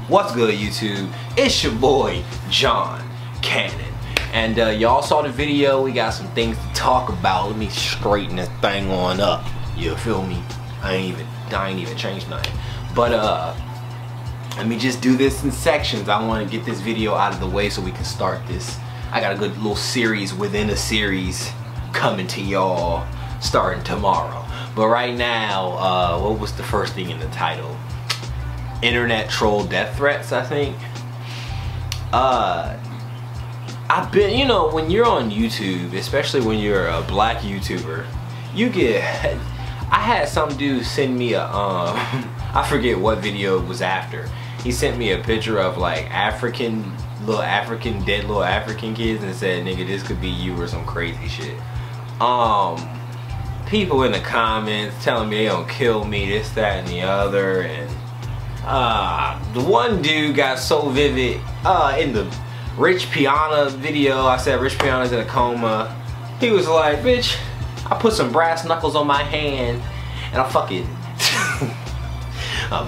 What's good, YouTube? It's your boy John Cannon, and y'all saw the video. We got some things to talk about. Let me straighten this thing on up. You feel me? I ain't even changed nothing. But let me just do this in sections. I want to get this video out of the way so we can start this. I got a good little series within a series coming to y'all starting tomorrow. But right now, what was the first thing in the title? Internet troll death threats, I think. I've been, you know, when you're on YouTube, especially when you're a black YouTuber, you get, I had some dude send me a, I forget what video it was after. He sent me a picture of like dead little African kids and said, nigga, this could be you or some crazy shit. People in the comments telling me they gonna kill me, this, that, and the other, and the one dude got so vivid in the Rich Piana video. I said Rich Piana's in a coma. He was like, bitch, I put some brass knuckles on my hand and I fucking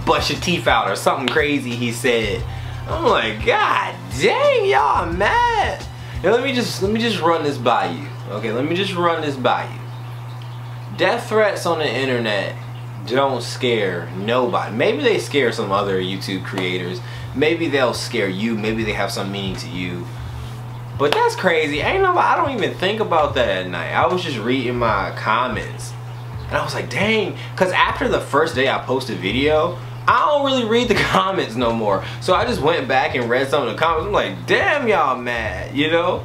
bust your teeth out or something crazy he said. I'm like, god dang, y'all mad. Now let me just run this by you. Okay, let me just run this by you. Death threats on the internet don't scare nobody. Maybe they scare some other YouTube creators. Maybe they'll scare you. Maybe they have some meaning to you. But that's crazy. I don't even think about that at night. I was just reading my comments and I was like, dang. Because after the first day I posted a video, I don't really read the comments no more. So I just went back and read some of the comments. I'm like, damn, y'all mad, you know?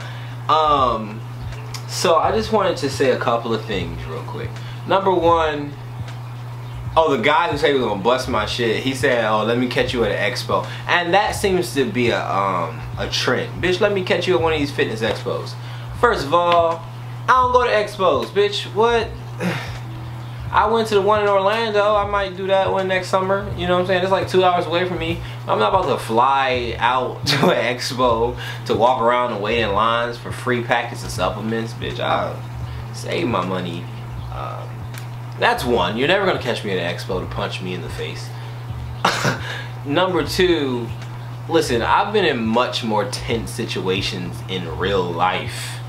So I just wanted to say a couple of things real quick. Number one, oh, the guy who said he was gonna bust my shit, he said, oh, let me catch you at an expo. And that seems to be a trend. Bitch, let me catch you at one of these fitness expos. First of all, I don't go to expos, bitch. What? I went to the one in Orlando. I might do that one next summer. You know what I'm saying? It's like 2 hours away from me. I'm not about to fly out to an expo to walk around and wait in lines for free packets of supplements. Bitch, I'll save my money. That's one. You're never gonna catch me at an expo to punch me in the face. Number two, listen, I've been in much more tense situations in real life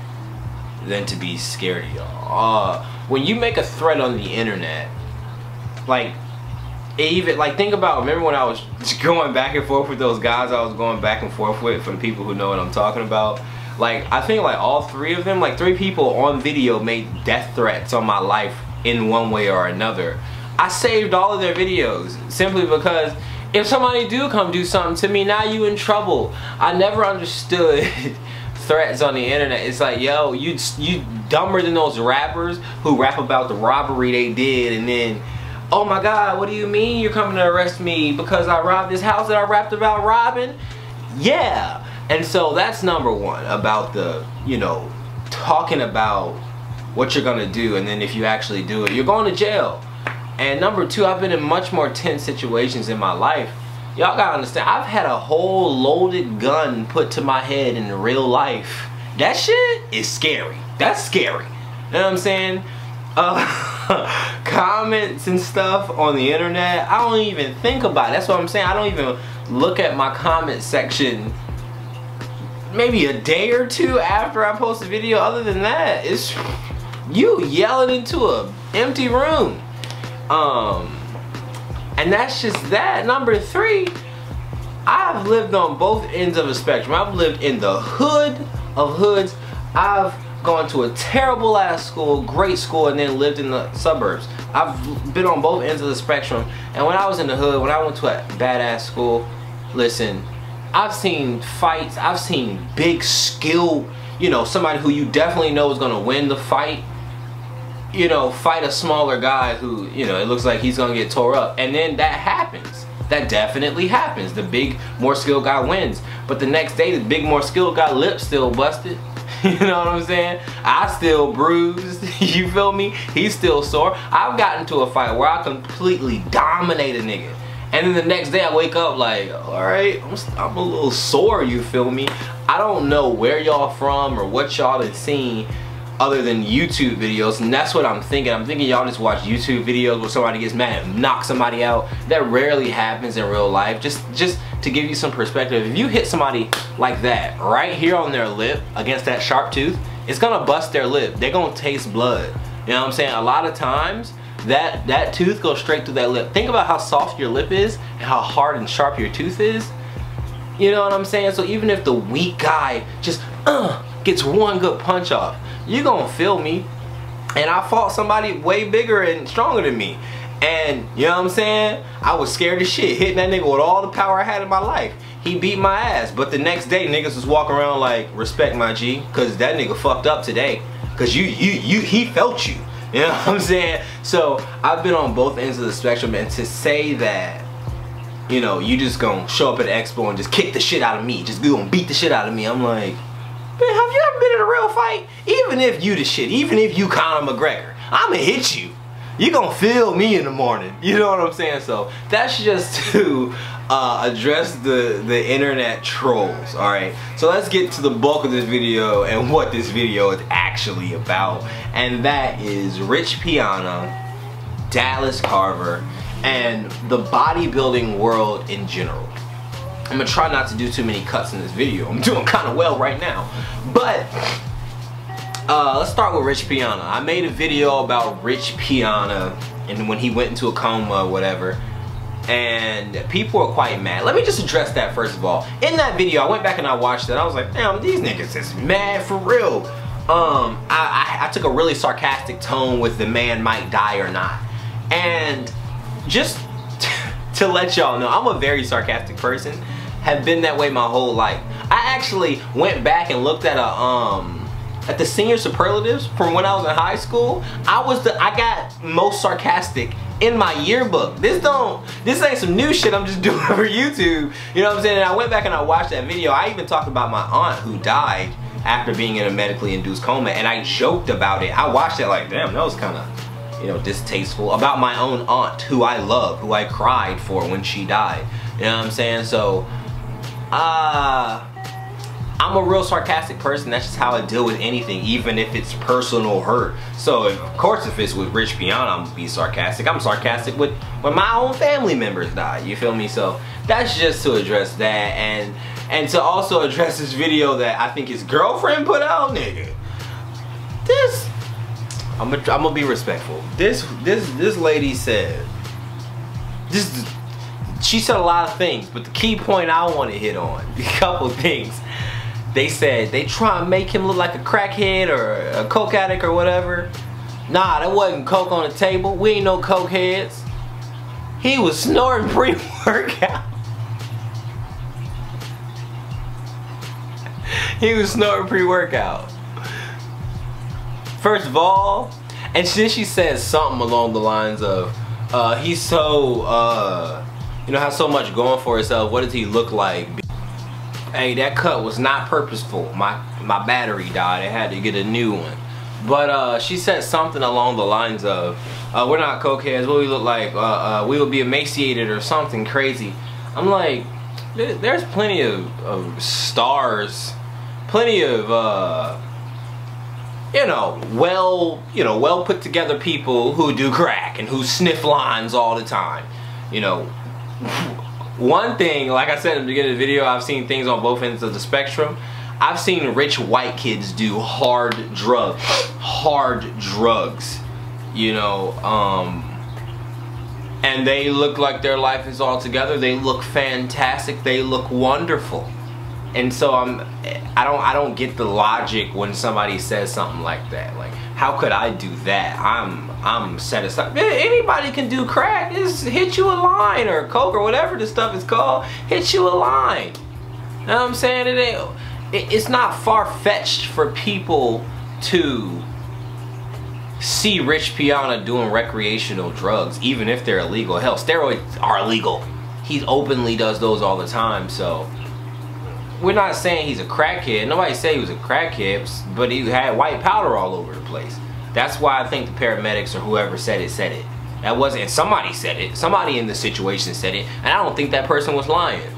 than to be scared of y'all. When you make a threat on the internet, like, think about, remember when I was going back and forth with those guys I was going back and forth with, for the people who know what I'm talking about? Like, I think like all three of them, like 3 people on video made death threats on my life in one way or another. I saved all of their videos simply because if somebody do come do something to me, now you in trouble. I never understood threats on the internet. It's like, yo, you dumber than those rappers who rap about the robbery they did, and then, oh my god, what do you mean you're coming to arrest me because I robbed this house that I rapped about robbing? Yeah. And so that's number one, about the, you know, talking about what you're gonna do, and then if you actually do it, you're going to jail. And number two, I've been in much more tense situations in my life. Y'all gotta understand, I've had a whole loaded gun put to my head in real life. That shit is scary. That's scary. You know what I'm saying? Comments and stuff on the internet, I don't even think about it. That's what I'm saying. I don't even look at my comment section maybe a day or two after I post a video. Other than that, it's you yelling into a empty room. And that's just that. Number three, I've lived on both ends of the spectrum. I've lived in the hood of hoods. I've gone to a terrible ass school, great school, and then lived in the suburbs. I've been on both ends of the spectrum. And when I was in the hood, when I went to a badass school, listen, I've seen fights, I've seen big skill, you know, somebody who you definitely know is gonna win the fight, you know, fight a smaller guy who, you know, it looks like he's gonna get tore up. And then that happens. That definitely happens. The big, more skilled guy wins. But the next day, the big, more skilled guy lip still busted. You know what I'm saying? I still bruised. You feel me? He's still sore. I've gotten to a fight where I completely dominate a nigga. And then the next day I wake up like, alright, I'm a little sore, you feel me? I don't know where y'all from or what y'all have seen, other than YouTube videos, and that's what I'm thinking. I'm thinking y'all just watch YouTube videos where somebody gets mad and knocks somebody out. That rarely happens in real life. Just to give you some perspective, if you hit somebody like that right here on their lip against that sharp tooth, it's gonna bust their lip. They're gonna taste blood. You know what I'm saying? A lot of times that tooth goes straight through that lip. Think about how soft your lip is and how hard and sharp your tooth is. You know what I'm saying? So even if the weak guy just gets one good punch off, you gonna feel me. And I fought somebody way bigger and stronger than me, and you know what I'm saying, I was scared as shit, hitting that nigga with all the power I had in my life. He beat my ass, but the next day niggas was walking around like, respect my G, cause that nigga fucked up today, cause he felt you. You know what I'm saying? So I've been on both ends of the spectrum, and to say that, you know, you just gonna show up at the expo and just kick the shit out of me, just gonna beat the shit out of me, I'm like, man, have you ever been in a real fight? Even if you the shit, even if you Conor McGregor, I'ma hit you. You gonna feel me in the morning. You know what I'm saying? So that's just to address the internet trolls. Alright, so let's get to the bulk of this video and what this video is actually about. And that is Rich Piana, Dallas Carver, and the bodybuilding world in general. I'm gonna try not to do too many cuts in this video. I'm doing kind of well right now. But let's start with Rich Piana. I made a video about Rich Piana and when he went into a coma or whatever, and people are quite mad. Let me just address that first of all. In that video, I went back and I watched it. I was like, damn, these niggas is mad for real. I took a really sarcastic tone with the man might die or not. And just to let y'all know, I'm a very sarcastic person. Have been that way my whole life. I actually went back and looked at the senior superlatives from when I was in high school. I got most sarcastic in my yearbook. This ain't some new shit I'm just doing for YouTube. You know what I'm saying? And I went back and I watched that video. I even talked about my aunt who died after being in a medically induced coma, and I joked about it. I watched it like, damn, that was kind of, you know, distasteful. About my own aunt who I love, who I cried for when she died. You know what I'm saying? So I'm a real sarcastic person. That's just how I deal with anything, even if it's personal hurt. So of course if it's with Rich Piana, I'm gonna be sarcastic. I'm sarcastic when my own family members die. You feel me? So that's just to address that, and to also address this video that I think his girlfriend put out. Nigga, this I'm gonna be respectful. This lady said she said a lot of things, but the key point I want to hit on, a couple things. They said they try and make him look like a crackhead or a coke addict or whatever. Nah, that wasn't coke on the table. We ain't no coke heads. He was snorting pre-workout. He was snorting pre-workout. First of all, and then she said something along the lines of, he's so, you know, has so much going for himself. What does he look like? Hey, that cut was not purposeful. My battery died. I had to get a new one. But she said something along the lines of, we're not cokeheads. What we look like? We will be emaciated or something crazy. I'm like, there's plenty of stars, plenty of well put together people who do crack and who sniff lines all the time. You know, one thing, like I said in the beginning of the video, I've seen things on both ends of the spectrum. I've seen rich white kids do hard drugs, you know, and they look like their life is all together. They look fantastic. They look wonderful. And so I don't get the logic when somebody says something like that. Like, how could I do that? I'm satisfied. Anybody can do crack. Just hit you a line, or coke, or whatever the stuff is called. Hit you a line. You know what I'm saying? It's not far-fetched for people to see Rich Piana doing recreational drugs, even if they're illegal. Hell, steroids are illegal. He openly does those all the time, so we're not saying he's a crackhead. Nobody said he was a crackhead, but he had white powder all over the place. That's why I think the paramedics or whoever said it. That wasn't, somebody said it. Somebody in the situation said it, and I don't think that person was lying.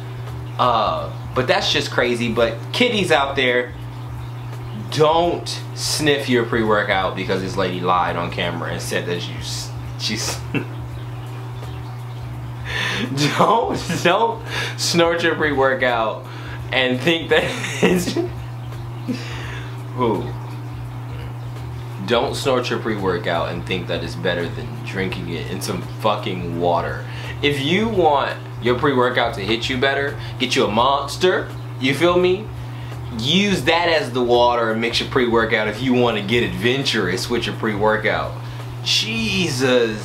But that's just crazy. But kiddies out there, don't sniff your pre-workout because this lady lied on camera and said that she's don't snort your pre-workout and think that it's ooh. Don't snort your pre-workout and think that it's better than drinking it in some fucking water. If you want your pre-workout to hit you better, get you a Monster, you feel me? Use that as the water and mix your pre-workout if you want to get adventurous with your pre-workout. Jesus.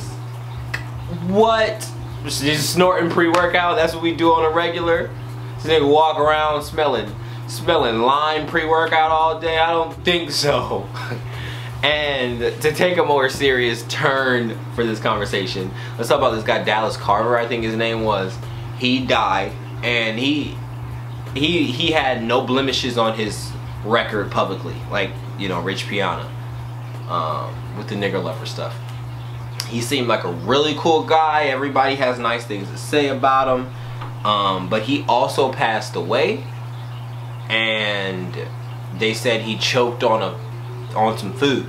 What? Just snorting pre-workout? That's what we do on a regular? This nigga walk around smelling lime pre-workout all day? I don't think so. And to take a more serious turn for this conversation, let's talk about this guy Dallas Carver, I think his name was. He died, and he had no blemishes on his record publicly, like, you know, Rich Piana, with the nigger lover stuff. He seemed like a really cool guy. Everybody has nice things to say about him, but he also passed away, and they said he choked on some food.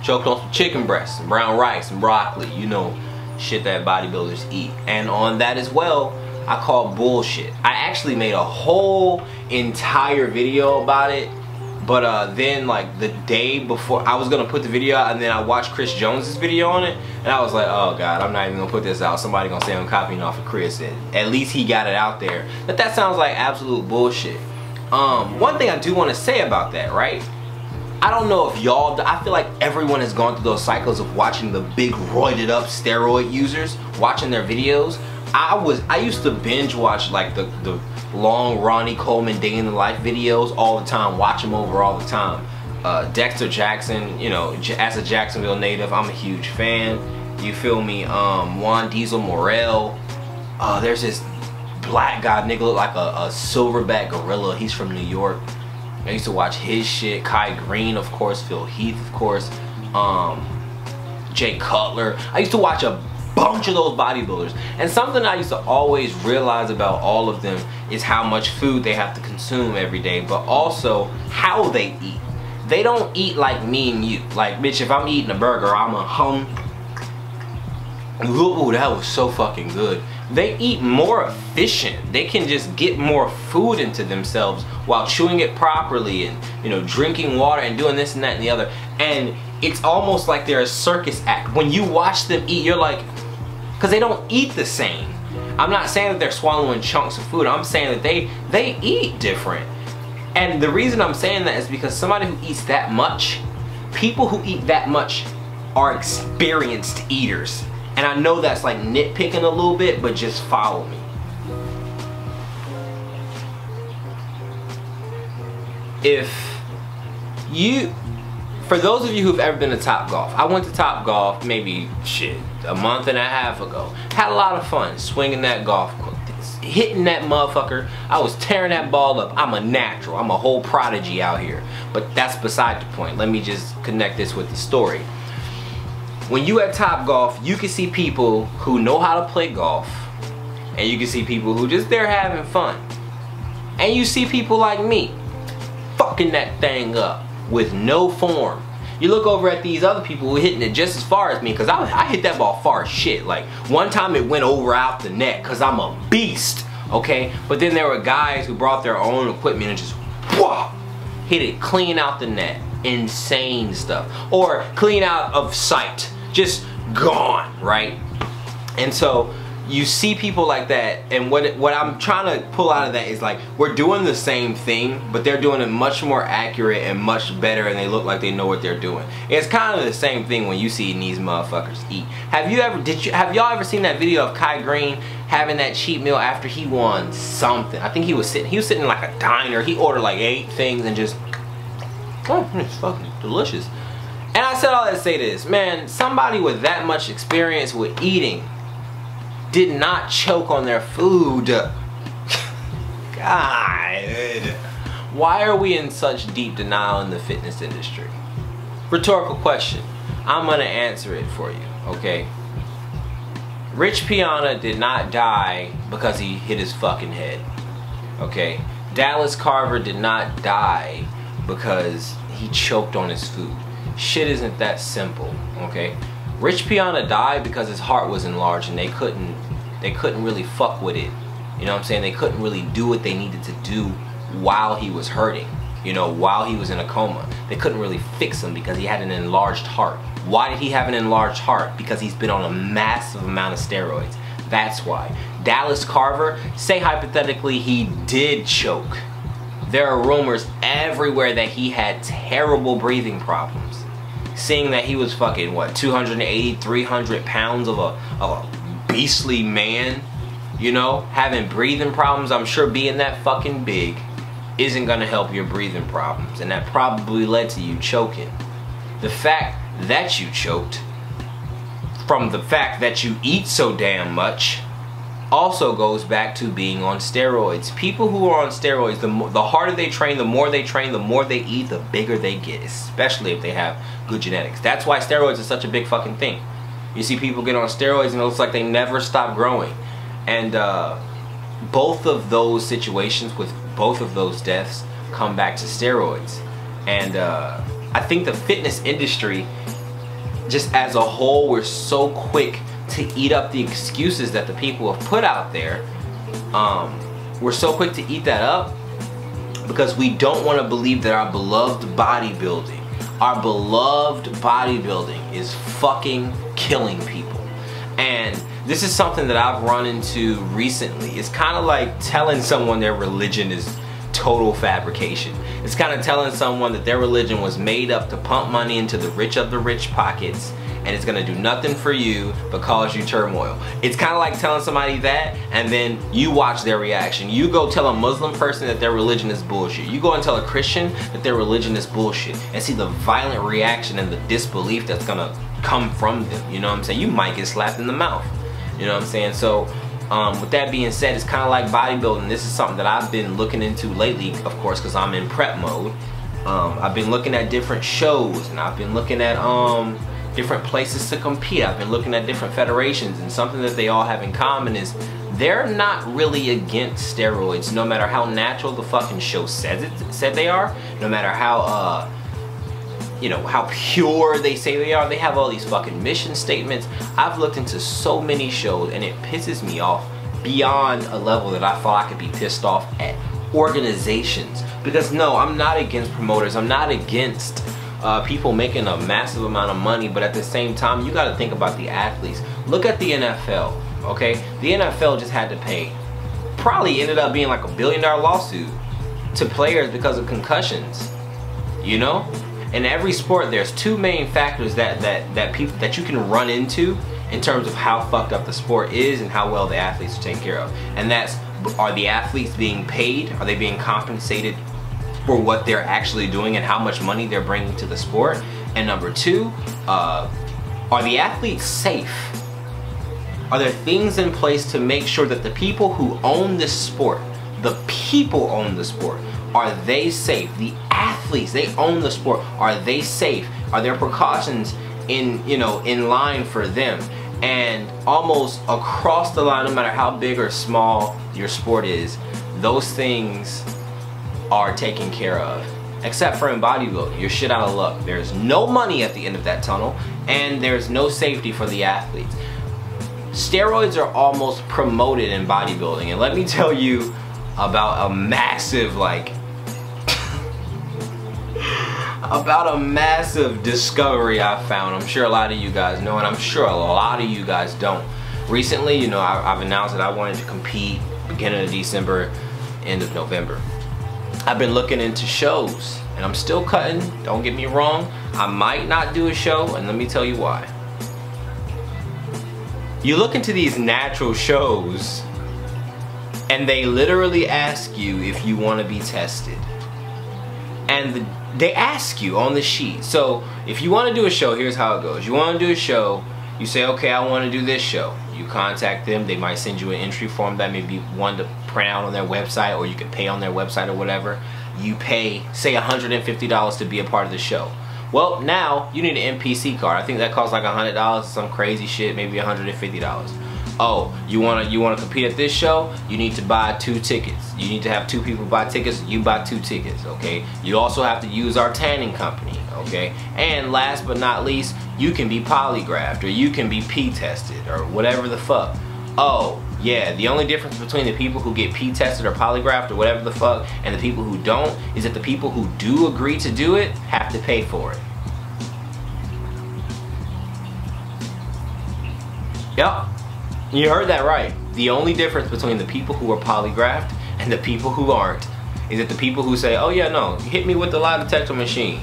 Choked on some chicken breasts, and brown rice, and broccoli, you know, shit that bodybuilders eat. And on that as well, I call bullshit. I actually made a whole entire video about it, but then like the day before I was gonna put the video out, and then I watched Chris Jones's video on it, and I was like, oh god, I'm not even gonna put this out. Somebody gonna say I'm copying off of Chris, and at least he got it out there. But that sounds like absolute bullshit. One thing I do want to say about that, right? I don't know if y'all, I feel like everyone has gone through those cycles of watching the big roided up steroid users, watching their videos. I used to binge watch like the long Ronnie Coleman day in the life videos all the time, watch them over all the time. Dexter Jackson, you know, as a Jacksonville native, I'm a huge fan. You feel me? Juan Diesel Morel. There's this black guy, nigga, look like a silverback gorilla. He's from New York. I used to watch his shit. Kai Green, of course. Phil Heath, of course. Jay Cutler. I used to watch a bunch of those bodybuilders. And something I used to always realize about all of them is how much food they have to consume every day, but also how they eat. They don't eat like me and you. Like, bitch, if I'm eating a burger, I'm a hum. Ooh, that was so fucking good. They eat more efficient. They can just get more food into themselves while chewing it properly and, you know, drinking water and doing this and that and the other. And it's almost like they're a circus act. When you watch them eat, you're like, because they don't eat the same. I'm not saying that they're swallowing chunks of food. I'm saying that they eat different. And the reason I'm saying that is because somebody who eats that much, people who eat that much are experienced eaters. And I know that's like nitpicking a little bit, but just follow me. For those of you who've ever been to Topgolf, I went to Topgolf maybe, shit, a month and a half ago. Had a lot of fun swinging that golf club, hitting that motherfucker. I was tearing that ball up. I'm a natural. I'm a whole prodigy out here. But that's beside the point. Let me just connect this with the story. When you at Topgolf, you can see people who know how to play golf, and you can see people who just there having fun. And you see people like me, fucking that thing up with no form. You look over at these other people who are hitting it just as far as me, because I hit that ball far as shit. Like, one time it went over out the net, because I'm a beast, okay? But then there were guys who brought their own equipment and just, whoa, hit it clean out the net. Insane stuff. Or clean out of sight. Just gone, right? And so you see people like that, and what I'm trying to pull out of that is like, we're doing the same thing, but they're doing it much more accurate and much better, and they look like they know what they're doing. It's kind of the same thing when you see these motherfuckers eat. Have y'all ever seen that video of Kai Green having that cheat meal after he won something? I think he was sitting in like a diner. He ordered like 8 things and just, oh, it's fucking delicious. And I said all that to say this, man, somebody with that much experience with eating did not choke on their food. God. Why are we in such deep denial in the fitness industry? Rhetorical question. I'm gonna answer it for you, okay? Rich Piana did not die because he hit his fucking head, okay? Dallas Carver did not die because he choked on his food. Shit isn't that simple, okay? Rich Piana died because his heart was enlarged and they couldn't really fuck with it. You know what I'm saying? They couldn't really do what they needed to do while he was hurting. You know, while he was in a coma. They couldn't really fix him because he had an enlarged heart. Why did he have an enlarged heart? Because he's been on a massive amount of steroids. That's why. Dallas Carver, say hypothetically he did choke. There are rumors everywhere that he had terrible breathing problems. Seeing that he was fucking, what, 280, 300 pounds of a beastly man, you know, having breathing problems. I'm sure being that fucking big isn't gonna help your breathing problems, and that probably led to you choking. The fact that you choked from the fact that you eat so damn much also goes back to being on steroids. People who are on steroids, the harder they train, the more they eat, the bigger they get, especially if they have good genetics. That's why steroids is such a big fucking thing. You see people get on steroids and it looks like they never stop growing. And both of those situations with both of those deaths come back to steroids. And I think the fitness industry, just as a whole, we're so quick to eat up the excuses that the people have put out there. We're so quick to eat that up because we don't want to believe that our beloved bodybuilding is fucking killing people. And this is something that I've run into recently. It's kind of like telling someone their religion is total fabrication. It's kind of telling someone that their religion was made up to pump money into the rich of the rich pockets, and it's gonna do nothing for you but cause you turmoil. It's kind of like telling somebody that, and then you watch their reaction. You go tell a Muslim person that their religion is bullshit. You go and tell a Christian that their religion is bullshit, and see the violent reaction and the disbelief that's gonna come from them. You know what I'm saying? You might get slapped in the mouth. You know what I'm saying? So with that being said, it's kind of like bodybuilding. This is something that I've been looking into lately, of course, because I'm in prep mode. I've been looking at different shows, and I've been looking at different places to compete. I've been looking at different federations, and something that they all have in common is they're not really against steroids, no matter how natural the fucking show said they are, no matter how you know, how pure they say they are. They have all these fucking mission statements. I've looked into so many shows and it pisses me off beyond a level that I thought I could be pissed off at organizations. Because no, I'm not against promoters. I'm not against people making a massive amount of money, but at the same time, you got to think about the athletes. Look at the NFL, okay? The NFL just had to pay, probably ended up being like $1 billion lawsuit to players because of concussions, you know? In every sport, there's two main factors that you can run into in terms of how fucked up the sport is and how well the athletes are taken care of. And that's, are the athletes being paid? Are they being compensated for what they're actually doing and how much money they're bringing to the sport? And number two, are the athletes safe? Are there things in place to make sure that the people who own this sport, the people own the sport, are they safe? The athletes, they own the sport. Are they safe? Are there precautions in line for them? And almost across the line, no matter how big or small your sport is, those things are taken care of. Except for in bodybuilding, you're shit out of luck. There's no money at the end of that tunnel, and there's no safety for the athletes. Steroids are almost promoted in bodybuilding, and let me tell you about a massive, about a massive discovery I found. I'm sure a lot of you guys know, and I'm sure a lot of you guys don't. Recently, you know, I've announced that I wanted to compete beginning of December, end of November. I've been looking into shows, and I'm still cutting, don't get me wrong. I might not do a show, and let me tell you why. You look into these natural shows, and they literally ask you if you want to be tested. And they ask you on the sheet. So if you want to do a show, here's how it goes. You want to do a show, you say, okay, I want to do this show. You contact them, they might send you an entry form that may be one to print out on their website, or you can pay on their website or whatever. You pay, say, $150 to be a part of the show. Well, now you need an NPC card. I think that costs like $100, some crazy shit, maybe $150. Oh, you wanna compete at this show? You need to buy 2 tickets. You need to have 2 people buy tickets. You buy 2 tickets, okay? You also have to use our tanning company, okay? And last but not least, you can be polygraphed or you can be pee tested or whatever the fuck. Oh, yeah, the only difference between the people who get pee tested or polygraphed or whatever the fuck and the people who don't is that the people who do agree to do it have to pay for it. Yep. You heard that right. The only difference between the people who are polygraphed and the people who aren't is that the people who say, oh yeah, no, hit me with the lie detector machine,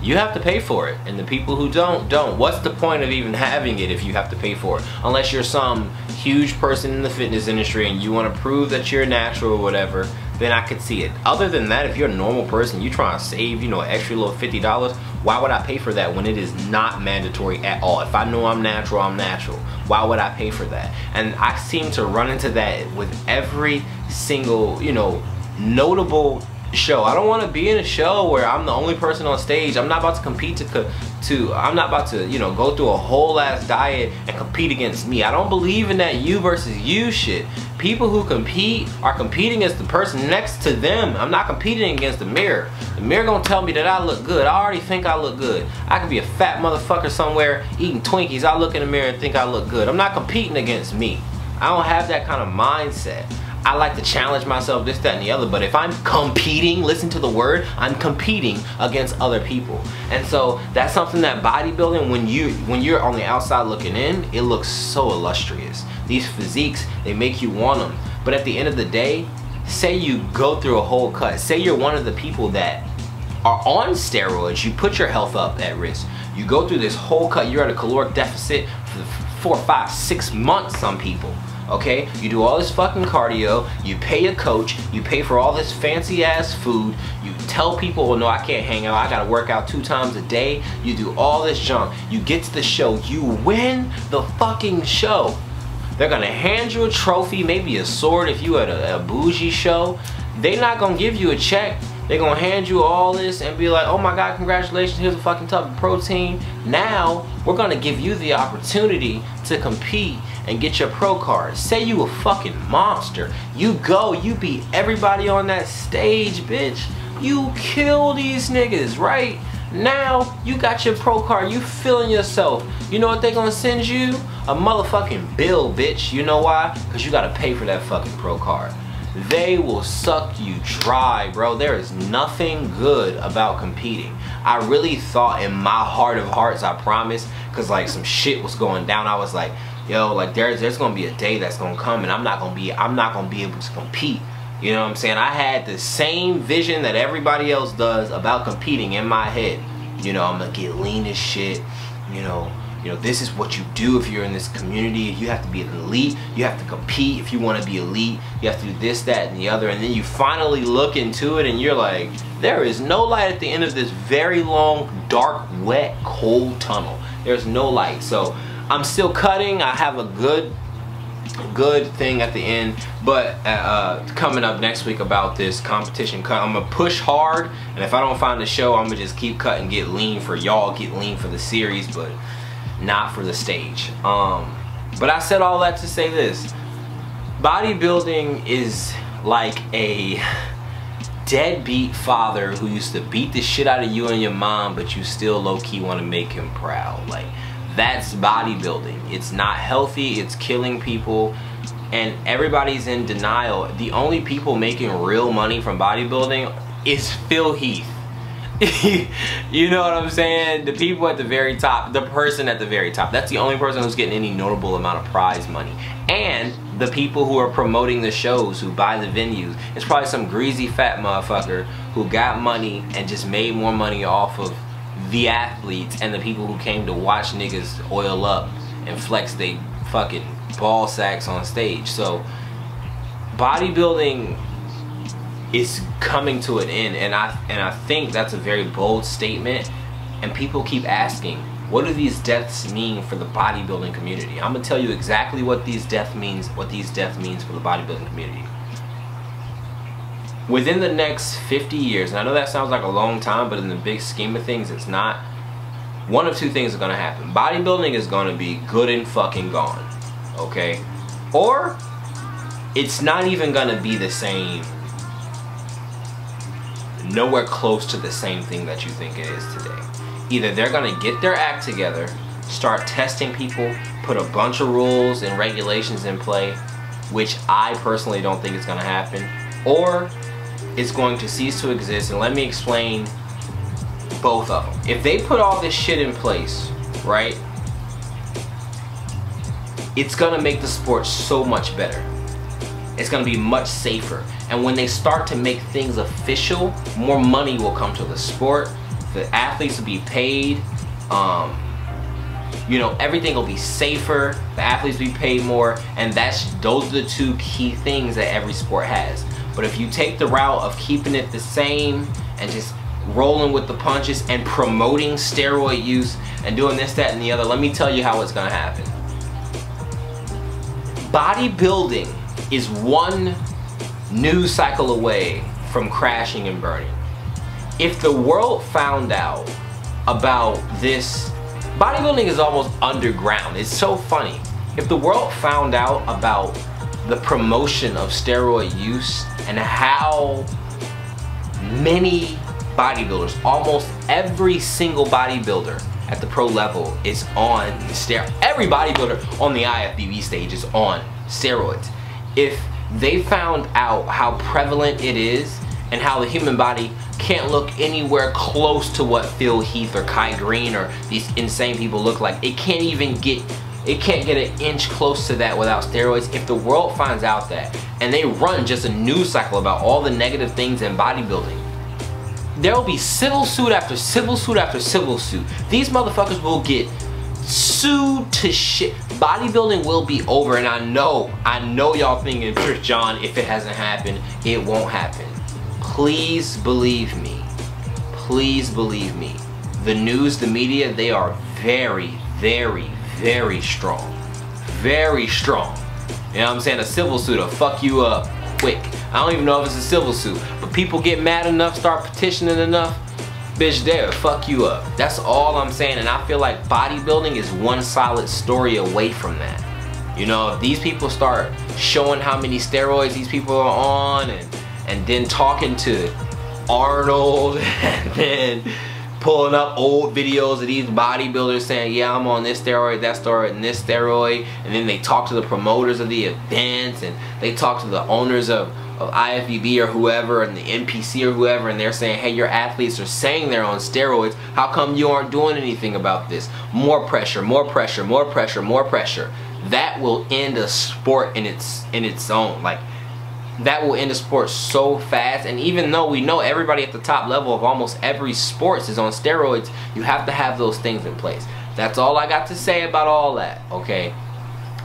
you have to pay for it. And the people who don't. What's the point of even having it if you have to pay for it? Unless you're some huge person in the fitness industry and you want to prove that you're natural or whatever, then I could see it. Other than that, if you're a normal person, you trying to save, you know, an extra little $50, why would I pay for that when it is not mandatory at all? If I know I'm natural, I'm natural. Why would I pay for that? And I seem to run into that with every single, you know, notable show. I don't want to be in a show where I'm the only person on stage. I'm not about to compete I'm not about to, you know, go through a whole ass diet and compete against me. I don't believe in that you versus you shit. People who compete are competing against the person next to them. I'm not competing against the mirror. The mirror gonna tell me that I look good. I already think I look good. I could be a fat motherfucker somewhere eating Twinkies. I look in the mirror and think I look good. I'm not competing against me. I don't have that kind of mindset. I like to challenge myself, this, that, and the other, but if I'm competing, listen to the word, I'm competing against other people. And so that's something that bodybuilding, when you're on the outside looking in, it looks so illustrious. These physiques, they make you want them. But at the end of the day, say you go through a whole cut, say you're one of the people that are on steroids, you put your health up at risk. You go through this whole cut, you're at a caloric deficit for 4, 5, 6 months, some people. Okay, you do all this fucking cardio, you pay a coach, you pay for all this fancy ass food, you tell people, well, no, I can't hang out, I gotta work out 2 times a day, you do all this junk, you get to the show, you win the fucking show. They're gonna hand you a trophy, maybe a sword if you at a bougie show. They're not gonna give you a check. They're gonna hand you all this and be like, oh my god, congratulations, here's a fucking tub of protein. Now, we're gonna give you the opportunity to compete and get your pro card. Say you a fucking monster. You go, you beat everybody on that stage, bitch. You kill these niggas, right? Now, you got your pro card, you feeling yourself. You know what they gonna send you? A motherfucking bill, bitch. You know why? Because you gotta pay for that fucking pro card. They will suck you dry, bro. There is nothing good about competing. I really thought in my heart of hearts, I promise, because like some shit was going down, I was like, yo, like there's gonna be a day that's gonna come and I'm not gonna be able to compete. You know what I'm saying? I had the same vision that everybody else does about competing in my head. You know, I'm gonna get lean as shit. You know, this is what you do if you're in this community. You have to be an elite. You have to compete if you want to be elite. You have to do this, that, and the other. And then you finally look into it and you're like, there is no light at the end of this very long, dark, wet, cold tunnel. There's no light. So I'm still cutting. I have a good thing at the end. But coming up next week about this competition cut, I'm going to push hard. And if I don't find a show, I'm going to just keep cutting, get lean for y'all, get lean for the series. But not for the stage. But I said all that to say this. Bodybuilding is like a deadbeat father who used to beat the shit out of you and your mom, but you still low-key want to make him proud. Like, that's bodybuilding. It's not healthy, it's killing people, and everybody's in denial. The only people making real money from bodybuilding is Phil Heath. You know what I'm saying? The people at the very top, the person at the very top, that's the only person who's getting any notable amount of prize money. And the people who are promoting the shows, who buy the venues, it's probably some greasy fat motherfucker who got money and just made more money off of the athletes and the people who came to watch niggas oil up and flex they fucking ball sacks on stage. So bodybuilding is coming to an end, and I think that's a very bold statement. And people keep asking, what do these deaths mean for the bodybuilding community? I'm gonna tell you exactly what these deaths means for the bodybuilding community. Within the next 50 years, and I know that sounds like a long time, but in the big scheme of things, it's not. One of two things are gonna happen. Bodybuilding is gonna be good and fucking gone. okay? Or it's not even gonna be the same, nowhere close to the same thing that you think it is today. Either they're gonna get their act together, start testing people, put a bunch of rules and regulations in play, which I personally don't think is gonna happen, or it's going to cease to exist. And let me explain both of them. If they put all this shit in place, right, it's gonna make the sport so much better. It's gonna be much safer. And when they start to make things official, more money will come to the sport. The athletes will be paid. You know, everything will be safer. The athletes will be paid more. And those are the two key things that every sport has. But if you take the route of keeping it the same and just rolling with the punches and promoting steroid use and doing this, that, and the other, let me tell you how it's gonna happen. Bodybuilding is one news cycle away from crashing and burning. If the world found out about this, bodybuilding is almost underground. It's so funny. If the world found out about the promotion of steroid use and how many bodybuilders, almost every single bodybuilder at the pro level is on steroids. Every bodybuilder on the IFBB stage is on steroids. If they found out how prevalent it is and how the human body can't look anywhere close to what Phil Heath or Kai Green or these insane people look like, it can't get an inch close to that without steroids. If the world finds out that and they run just a news cycle about all the negative things in bodybuilding, there will be civil suit after civil suit after civil suit. These motherfuckers will get sued to shit. Bodybuilding will be over, and I know y'all thinking, John, if it hasn't happened, it won't happen. Please believe me. Please believe me. The news, the media, they are very, very, very strong. Very strong. You know what I'm saying? A civil suit will fuck you up quick. I don't even know if it's a civil suit, but people get mad enough, start petitioning enough, bitch, they'll fuck you up. That's all I'm saying, and I feel like bodybuilding is one solid story away from that. You know, if these people start showing how many steroids these people are on and then talking to Arnold and then pulling up old videos of these bodybuilders saying, yeah, I'm on this steroid, that steroid, and this steroid, and then they talk to the promoters of the events, and they talk to the owners of IFBB or whoever, and the NPC or whoever, and they're saying, hey, your athletes are saying they're on steroids, how come you aren't doing anything about this? More pressure, more pressure, more pressure, more pressure. That will end a sport in its own. Like, that will end the sport so fast. And even though we know everybody at the top level of almost every sport is on steroids, you have to have those things in place. That's all I got to say about all that, okay?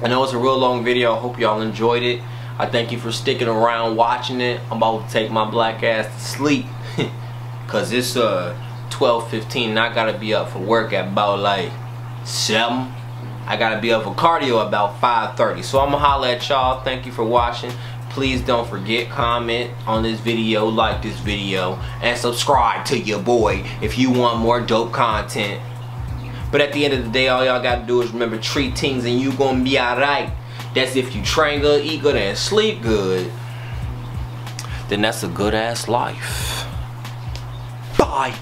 I know it's a real long video. I hope y'all enjoyed it. I thank you for sticking around watching it. I'm about to take my black ass to sleep because it's 12:15 and I gotta be up for work at about like 7. I gotta be up for cardio about 5:30. So I'm gonna holler at y'all. Thank you for watching. Please don't forget, comment on this video, like this video, and subscribe to your boy if you want more dope content. But at the end of the day, all y'all gotta do is remember 3 things and you gonna be alright. That's if you train good, eat good, and sleep good, then that's a good ass life. Bye.